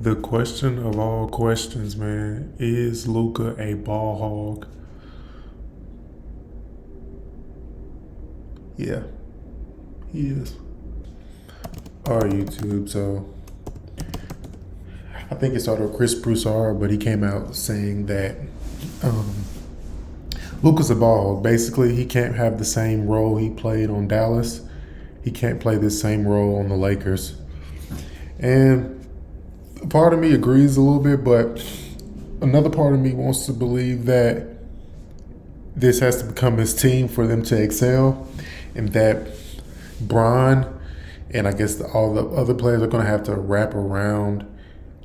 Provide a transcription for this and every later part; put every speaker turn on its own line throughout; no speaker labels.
The question of all questions, man, is Luka a ball hog? Yeah, he is. All right, YouTube. So I think it started with Chris Broussard, but he came out saying that um, Luka's a ball hog. Basically, he can't have the same role he played on Dallas. He can't play the same role on the Lakers. And part of me agrees a little bit, but another part of me wants to believe that this has to become his team for them to excel, and that Bron and I guess all the other players are going to have to wrap around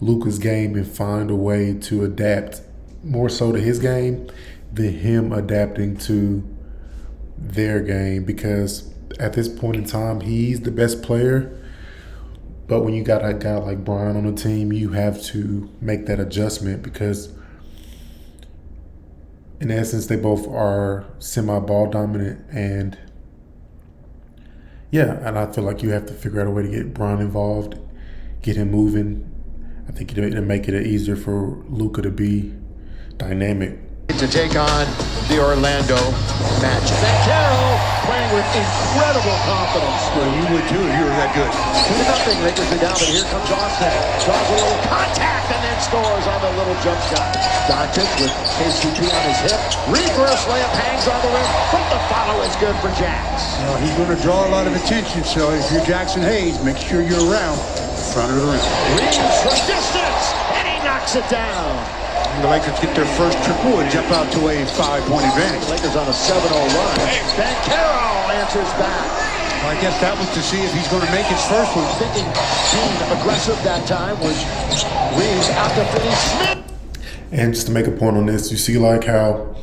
Luka's game and find a way to adapt more so to his game than him adapting to their game, because at this point in time, he's the best player. But when you got a guy like Bron on the team, you have to make that adjustment because, in essence, they both are semi-ball dominant. And, yeah, and I feel like you have to figure out a way to get Bron involved, get him moving. I think it'll make it easier for Luka to be dynamic.
To take on the Orlando match. Carroll playing with incredible confidence.
Well, you would too if you were that good.
2-0, Lakers are down, but here comes Austin. Draws a little contact and then scores on the little jump shot. Doncic with KCP on his hip. Reverse layup hangs on the rim, but the follow is good for Jax.
Well, he's going to draw a lot of attention, so if you're Jackson Hayes, make sure you're around front of the rim.
Reeves from distance, and he knocks it down.
The Lakers get their first triple and jump out to a 5-point advantage.
Lakers on a 7-0 run. Carroll answers back.
Well, I guess that was to see if he's going to make his first one.
Thinking being aggressive that time was Reeves out to finish Smith.
And just to make a point on this, you see like how,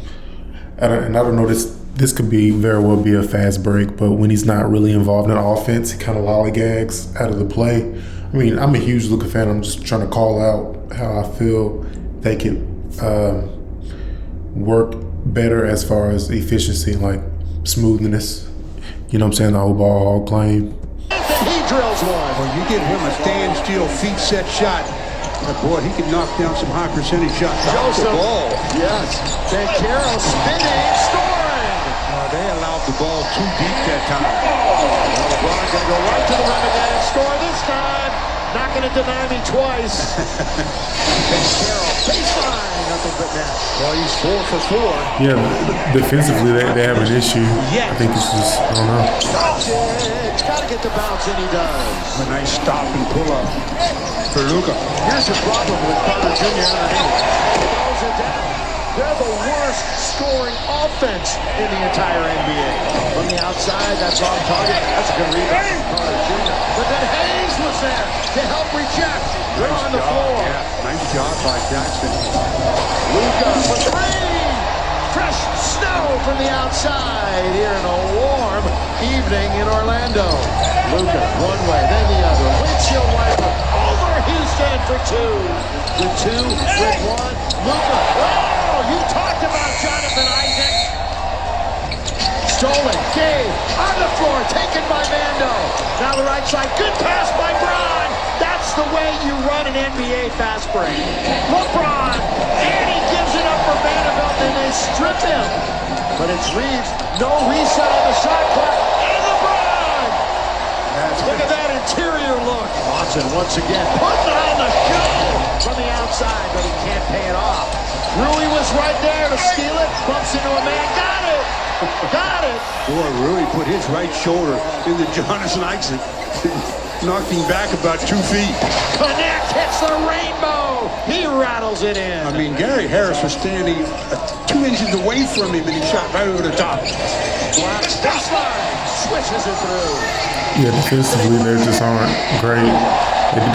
and I don't know, this could be very well be a fast break, but when he's not really involved in offense, he kind of lollygags out of the play. I mean, I'm a huge Luka fan. I'm just trying to call out how I feel they could work better as far as efficiency, like smoothness. You know what I'm saying? The whole ball hog claim.
He drills one.
Well, you give him a standstill feet set shot. But boy, he can knock down some high percentage shots.
Joseph. The ball. Yes. Carroll spinning, scoring.
They allowed the ball too deep that time.
LeBron going to go right to the rim again and score this time. Not going to deny me twice. Carroll, baseline, nothing but net.
Well, he's 4 for 4.
Yeah, defensively they have an issue. I think it's just, I don't know.
It's got to get the bounce, and he does.
A nice stop and pull up for Luka.
Here's the problem with Carter Jr. underneath. Throws it down. They're the worst scoring offense in the entire NBA. From the outside, that's on target. That's a good rebound from Carter Jr. But then Hayes was there to help reject. They're on the floor.
Yeah, nice job by Jackson.
Luka for three. Fresh snow from the outside here in a warm evening in Orlando. Luka one way, then the other. Windshield wiper over Houston for two. With two, with one. Luka. Oh, you talked about Jonathan Isaac. Stolen, Gabe, on the floor, taken by Mando. Now the right side, good pass by Bron. That's the way you run an NBA fast break. LeBron, and he gives it up for Vanderbilt, and they strip him. But it's Reeves, no reset on the shot clock, and LeBron! Look at that interior look. Watson once again putting on the show from the outside, but he can't pay it off. Rui was right there to steal it, bumps into a man, got it! Got it!
Boy, Rui put his right shoulder into Jonathan Isaac. Knocked him back about 2 feet.
Connect hits the rainbow. He rattles it in.
I mean, Gary Harris was standing 2 inches away from him, and he shot right over the top.
Blocks baseline, swishes it through.
Yeah, defensively they just aren't great.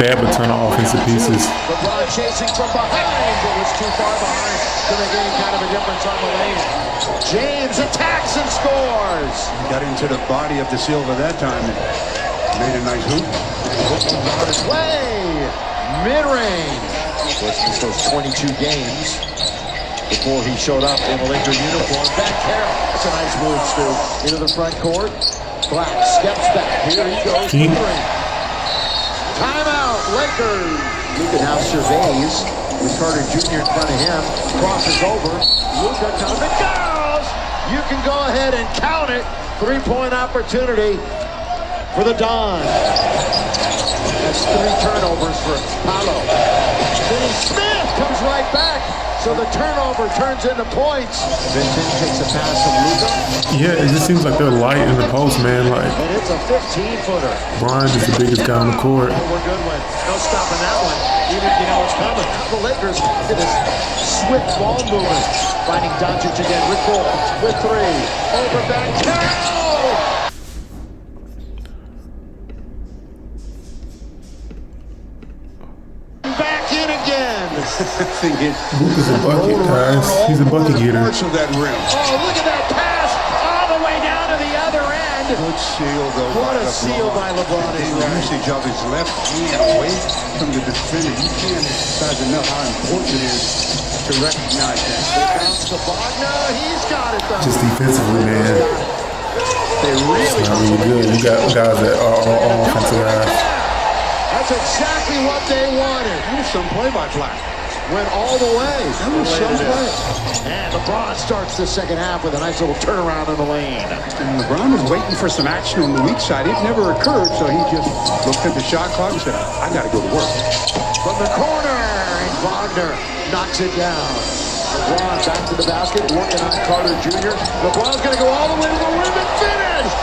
They have a ton of offensive pieces.
LeBron chasing from behind, but was too far behind to make any kind of a difference on the lane. James attacks and scores.
He got into the body of the Silva that time and made a nice hoop.
On his way, mid-range. Was missed those 22 games before he showed up in a Laker uniform. Back Carroll. That's a nice move, Stu. Into the front court. Black steps back. Here he goes. For three. Timeout, Lakers. Luka now surveys with Carter Jr. in front of him. Crosses over. Luka comes and goes. You can go ahead and count it. 3-point opportunity for the Don. That's 3 turnovers for Paolo. Finney Smith comes right back. So the turnover turns into points. Vincent takes a pass from Luka.
Yeah, it just seems like they're light in the post, man. Like,
And it's a 15-footer.
Brian is the biggest guy on the court.
Oh, we're good one. No stopping that one. Even if you know it's coming. The Lakers get this swift ball movement. Finding Doncic again with 4, with 3. Over back. Carroll! Back in again.
Luka's a bucket, guys. He's a bucket getter.
Parts of that rim.
Oh, look at that pass all the way down to the other end.
Good seal, though.
What
by
a seal by LeBron.
The usage of his left hand away from the defender. You can't emphasize enough how important it is to recognize that.
Bounce to Wagner. He's got it, though.
Just defensively, man.
They really
It's not really good. You got guys that are all offensive guys.
That's exactly what they wanted.
That was some play-by-play.
Went all the way.
That was some play.
And LeBron starts the second half with a nice little turnaround in the lane.
And LeBron was waiting for some action on the weak side. It never occurred, so he just looked at the shot clock and said, I got to go to work.
From the corner, and Wagner knocks it down. LeBron back to the basket, working on Carter Jr. LeBron's going to go all the way to the rim and finish.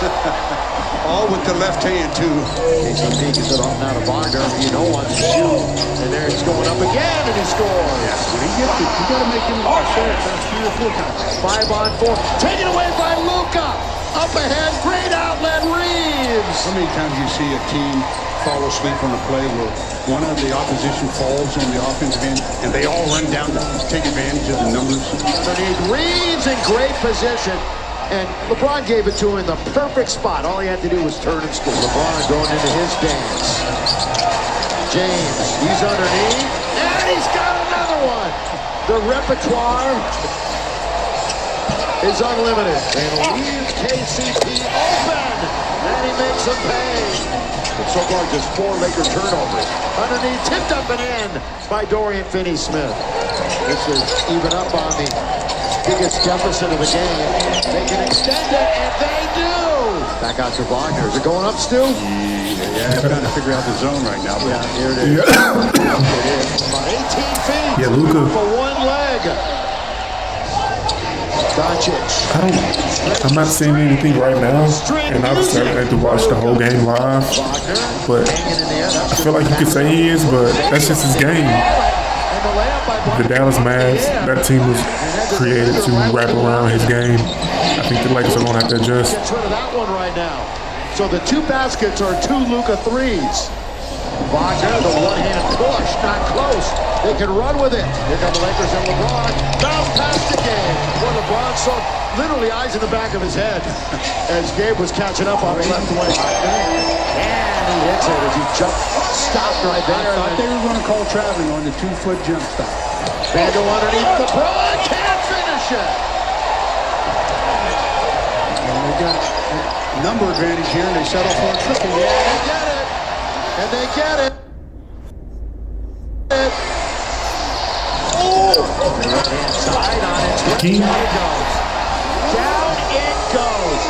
All with the left hand, too.
Jason Teague is it off now to Wagner. You know wants to shoot. And there he's going up again, and he scores.
Yeah, when he gets it, you got to make him shot. That's 3 or 4 times.
5 on 4. Taken away by Luka. Up ahead, great outlet, Reeves.
How many times you see a team fall asleep on a play where one of the opposition falls on the offensive end and they all run down to take advantage of the numbers?
Underneath, Reeves in great position. And LeBron gave it to him in the perfect spot. All he had to do was turn and score. LeBron going into his dance. James, he's underneath. And he's got another one. The repertoire is unlimited. And leaves KCP open. And he makes him pay. But so far, just 4 Laker turnovers. Underneath, tipped up and in by Dorian Finney-Smith. This is even up on the biggest deficit of the game. They can extend it, and they do. Back out to Wagner. Is it going up, Stu?
Yeah, I'm trying to figure out the zone right now.
Yeah, here it is. It is. About 18 feet.
Yeah, Luka.
For one leg. Doncic.
I'm not seeing anything right now, and obviously I have to watch the whole game live.
Wagner
But
hanging in there.
I feel like you could say he is, but that's just his game.
And the layup by
The
Wagner.
Dallas Mavs, that team was created to wrap around his game. I think the Lakers are going to have to adjust.
Gets rid of that one right now. So the 2 baskets are 2 Luka threes. Wagner, the one-hand push, not close. They can run with it. Here come the Lakers and LeBron. Bounce past the game. Well, LeBron saw literally eyes in the back of his head as Gabe was catching up on the left wing. And he hits it as he jumped, stopped right there.
I thought they were going to call traveling on the 2-foot jump stop.
Vando underneath LeBron, can't finish it.
And they got a number advantage here, and they settle for a triple.
Yeah, they get it. And they get it. Oh! Right-hand side on its way.
Key.
Down it goes. Down it goes.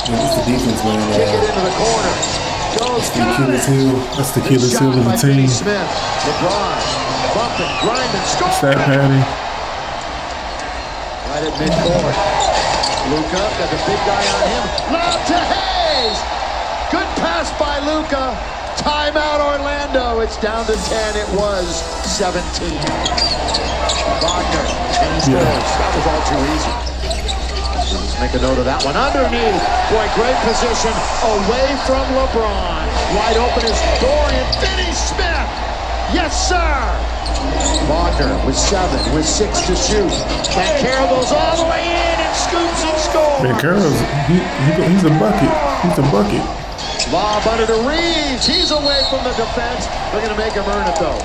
It's the defense, man.
Kick it into the corner. Goes.
The Achilles heel. That's the Achilles heel of the team.
Smith. LeBron. Bumping, grinding, scoring.
Stat padding.
Right at midcourt. Luka got the big guy on him. Lob to Hayes. Good pass by Luka. Timeout Orlando. It's down to 10. It was 17. Wagner. And he scores. That was all too easy. Let's make a note of that one. Underneath. Boy, great position. Away from LeBron. Wide open is Dorian Finney-Smith. Yes, sir. Wagner with 7, with 6 to shoot. Banchero goes all the way in and scoops and scores.
Banchero's, he's a bucket. He's a bucket.
Lob under to Reeves. He's away from the defense. They're going to make him earn it, though.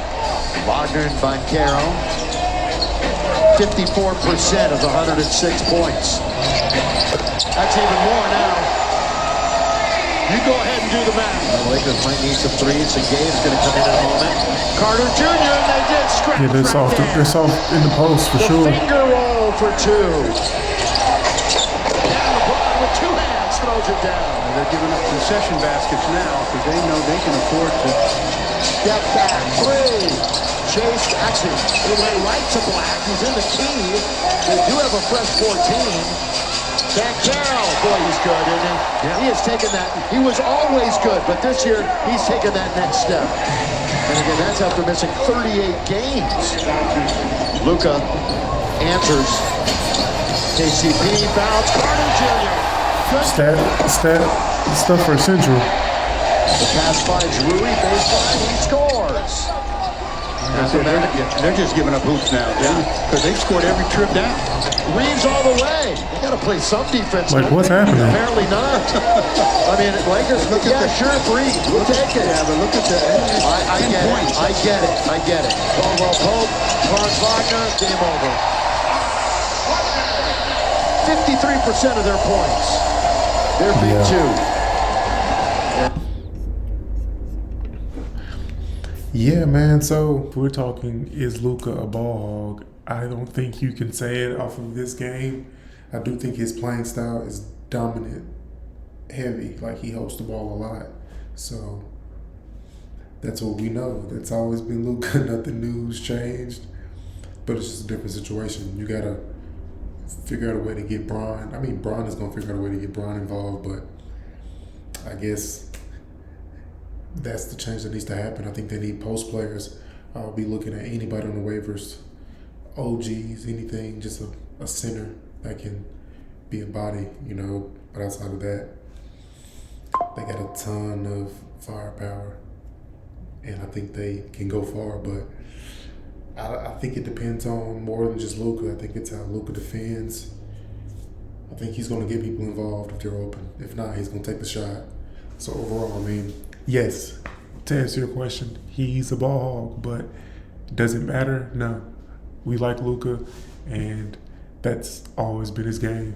Wagner and Banchero. 54% of the 106 points. That's even more now. You go ahead and do the math.
The Lakers might need some threes, and Gabe's going to come in a moment.
Carter Jr., and they did scratch.
Yeah, they're soft. They're soft in the post for
the
sure.
Finger roll for two. Now LeBron with two hands throws it down.
They're giving up concession baskets now because they know they can afford to.
Step back three. Chase, actually, it went right to Black. He's in the key. They do have a fresh 14. Banchero, boy, he's good, isn't he?
Yeah.
He has taken that. He was always good, but this year he's taken that next step. And again, that's after missing 38 games. Luka answers. KCP bounce. Carter Jr. Good.
Stuff for Central.
The pass finds Rui, baseline, he scores.
They're just giving up hoops now, because they've scored every trip down.
Reeves all the way. They got to play some defense.
Like, what's happening?
Apparently not. I mean, Lakers,
Look at
sure, Reeves. We'll take it.
Yeah, but look at that.
I get it. Caldwell Pope, Franz Wagner, game over. 53% of their points. They're big two.
Yeah, man. So we're talking, is Luka a ball hog? I don't think you can say it off of this game. I do think his playing style is dominant, heavy. Like, he holds the ball a lot. So that's what we know. That's always been Luka. Nothing new's changed. But it's just a different situation. You gotta figure out a way to get Bron. I mean, Bron is gonna figure out a way to get Bron involved, but I guess that's the change that needs to happen. I think they need post players. I'll be looking at anybody on the waivers, OGs, anything, just a center that can be a body, you know. But outside of that, they got a ton of firepower, and I think they can go far. But I think it depends on more than just Luka. I think it's how Luka defends. I think he's going to get people involved if they're open. If not, he's going to take the shot. So overall, I mean, yes, to answer your question, he's a ball hog, but does it matter? No. We like Luka, and that's always been his game.